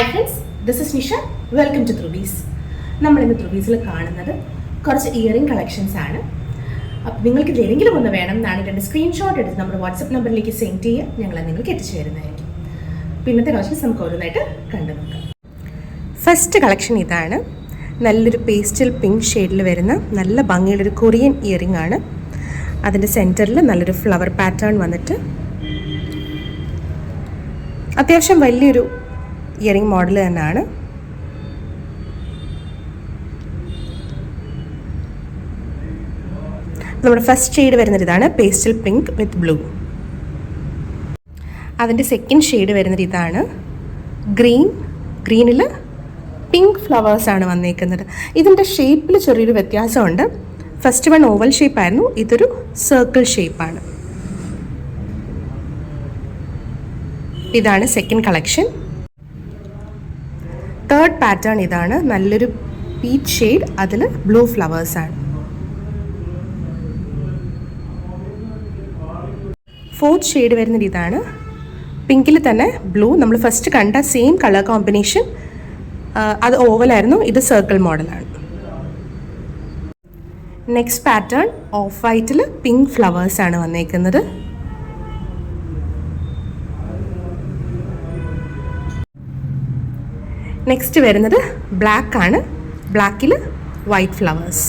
Hi friends, this is Nisha. Welcome to ത്രുബീസ്. നമ്മളിന്ന് ത്രുബീസിൽ കാണുന്നത് കുറച്ച് ഇയറിംഗ് കളക്ഷൻസ് ആണ്. അപ്പോൾ നിങ്ങൾക്ക് ഏതെങ്കിലും ഒന്ന് വേണം എന്നാണെങ്കിൽ എൻ്റെ സ്ക്രീൻഷോട്ട് എടുത്ത് നമ്മുടെ വാട്സപ്പ് നമ്പറിലേക്ക് സെൻഡ് ചെയ്യുക. ഞങ്ങളത് നിങ്ങൾക്ക് എത്തിച്ചു തരുന്നതായിരിക്കും. പിന്നത്തെ കളക്ഷൻസ് നമുക്ക് ഓരോന്നായിട്ട് കണ്ടു നോക്കാം. ഫസ്റ്റ് കളക്ഷൻ ഇതാണ്. നല്ലൊരു പേസ്റ്റൽ പിങ്ക് ഷെയ്ഡിൽ വരുന്ന നല്ല ഭംഗിയുള്ളൊരു കൊറിയൻ ഇയറിംഗ് ആണ്. അതിൻ്റെ സെൻറ്ററിൽ നല്ലൊരു ഫ്ലവർ പാറ്റേൺ വന്നിട്ട് അത്യാവശ്യം വലിയൊരു ഇയറിംഗ് മോഡൽ തന്നെയാണ്. നമ്മുടെ ഫസ്റ്റ് ഷെയ്ഡ് വരുന്നത് ഇതാണ്, പേസ്റ്റൽ പിങ്ക് വിത്ത് ബ്ലൂ. അതിൻ്റെ സെക്കൻഡ് ഷെയ്ഡ് വരുന്നത് ഇതാണ്, ഗ്രീനിൽ പിങ്ക് ഫ്ലവേഴ്സാണ് വന്നേക്കുന്നത്. ഇതിൻ്റെ ഷേപ്പിൽ ചെറിയൊരു വ്യത്യാസമുണ്ട്. ഫസ്റ്റ് വൺ ഓവൽ ഷേപ്പായിരുന്നു, ഇതൊരു സർക്കിൾ ഷേപ്പാണ്. ഇതാണ് സെക്കൻഡ് കളക്ഷൻ. തേർഡ് പാറ്റേൺ ഇതാണ്, നല്ലൊരു പീച്ച് ഷെയ്ഡ്, അതിൽ ബ്ലൂ ഫ്ലവേഴ്സാണ്. ഫോർത്ത് ഷെയ്ഡ് വരുന്നത് ഇതാണ്, പിങ്കിൽ തന്നെ ബ്ലൂ. നമ്മൾ ഫസ്റ്റ് കണ്ട സെയിം കളർ കോമ്പിനേഷൻ, അത് ഓവലായിരുന്നു, ഇത് സർക്കിൾ മോഡലാണ്. നെക്സ്റ്റ് പാറ്റേൺ ഓഫ് വൈറ്റിൽ പിങ്ക് ഫ്ലവേഴ്സാണ് വന്നേക്കുന്നത്. നെക്സ്റ്റ് വരുന്നത് ബ്ലാക്ക് ആണ്, ബ്ലാക്കിൽ വൈറ്റ് ഫ്ലവേഴ്സ്.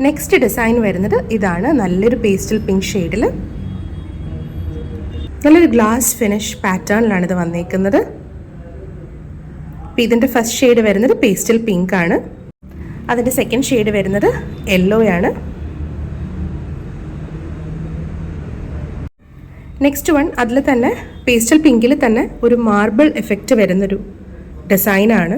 നെക്സ്റ്റ് ഡിസൈൻ വരുന്നത് ഇതാണ്, നല്ലൊരു പേസ്റ്റൽ പിങ്ക് ഷെയ്ഡിൽ നല്ലൊരു ഗ്ലാസ് ഫിനിഷ് പാറ്റേണിലാണ് ഇത് വന്നേക്കുന്നത്. അപ്പോൾ ഇതിൻ്റെ ഫസ്റ്റ് ഷെയ്ഡ് വരുന്നത് പേസ്റ്റൽ പിങ്ക് ആണ്. അതിൻ്റെ സെക്കൻഡ് ഷെയ്ഡ് വരുന്നത് യെല്ലോ ആണ്. നെക്സ്റ്റ് വൺ അതിൽ തന്നെ പേസ്റ്റൽ പിങ്കിൽ തന്നെ ഒരു മാർബിൾ എഫക്റ്റ് വരുന്നൊരു ഡിസൈനാണ്.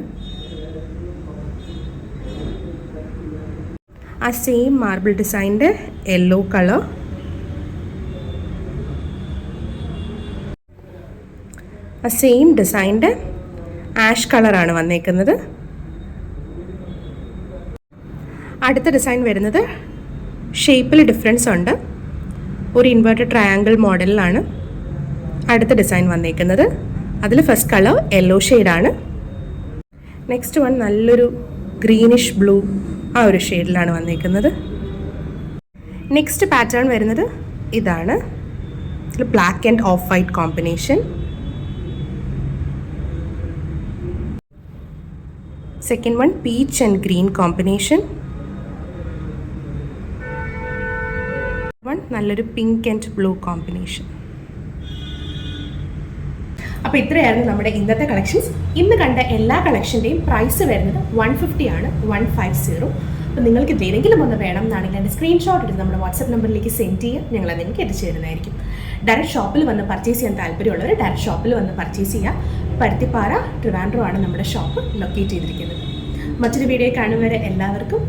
ആ സെയിം മാർബിൾ ഡിസൈൻ്റെ യെല്ലോ കളർ. ആ സെയിം ഡിസൈൻ്റെ ആഷ് കളറാണ് വന്നേക്കുന്നത്. അടുത്ത ഡിസൈൻ വരുന്നത് ഷേപ്പിൽ ഡിഫറൻസ് ഉണ്ട്, ഒരു ഇൻവേർട്ടഡ് ട്രയാങ്കിൾ മോഡലിലാണ് അടുത്ത ഡിസൈൻ വന്നേക്കുന്നത്. അതിൽ ഫസ്റ്റ് കളർ യെല്ലോ ഷെയ്ഡാണ്. നെക്സ്റ്റ് വൺ നല്ലൊരു ഗ്രീനിഷ് ബ്ലൂ, ആ ഒരു ഷെയ്ഡിലാണ് വന്നേക്കുന്നത്. നെക്സ്റ്റ് പാറ്റേൺ വരുന്നത് ഇതാണ്, black and of white combination. Second one peach and green combination. നല്ലൊരു പിങ്ക് ആൻഡ് ബ്ലൂ കോമ്പിനേഷൻ. അപ്പോൾ ഇത്രയായിരുന്നു നമ്മുടെ ഇന്നത്തെ കളക്ഷൻസ്. ഇന്ന് കണ്ട എല്ലാ കളക്ഷൻ്റെയും പ്രൈസ് വരുന്നത് 150 ആണ്, 150. അപ്പോൾ നിങ്ങൾക്ക് ഏതെങ്കിലും ഒന്ന് വേണം എന്നാണെങ്കിൽ എൻ്റെ സ്ക്രീൻഷോട്ട് എടുത്ത് നമ്മുടെ വാട്സപ്പ് നമ്പറിലേക്ക് സെൻഡ് ചെയ്യുക. ഞങ്ങളത് നിങ്ങൾക്ക് എത്തിച്ചു തരുന്നതായിരിക്കും. ഡയറക്റ്റ് ഷോപ്പിൽ വന്ന് പർച്ചേസ് ചെയ്യാൻ താല്പര്യമുള്ളവർ ഡയറക്റ്റ് ഷോപ്പിൽ വന്ന് പർച്ചേസ് ചെയ്യുക. പരുത്തിപ്പാറ, ട്രിവാൻഡ്രം ആണ് നമ്മുടെ ഷോപ്പ് ലൊക്കേറ്റ് ചെയ്തിരിക്കുന്നത്. മറ്റൊരു വീഡിയോ കാണുന്നവരെ എല്ലാവർക്കും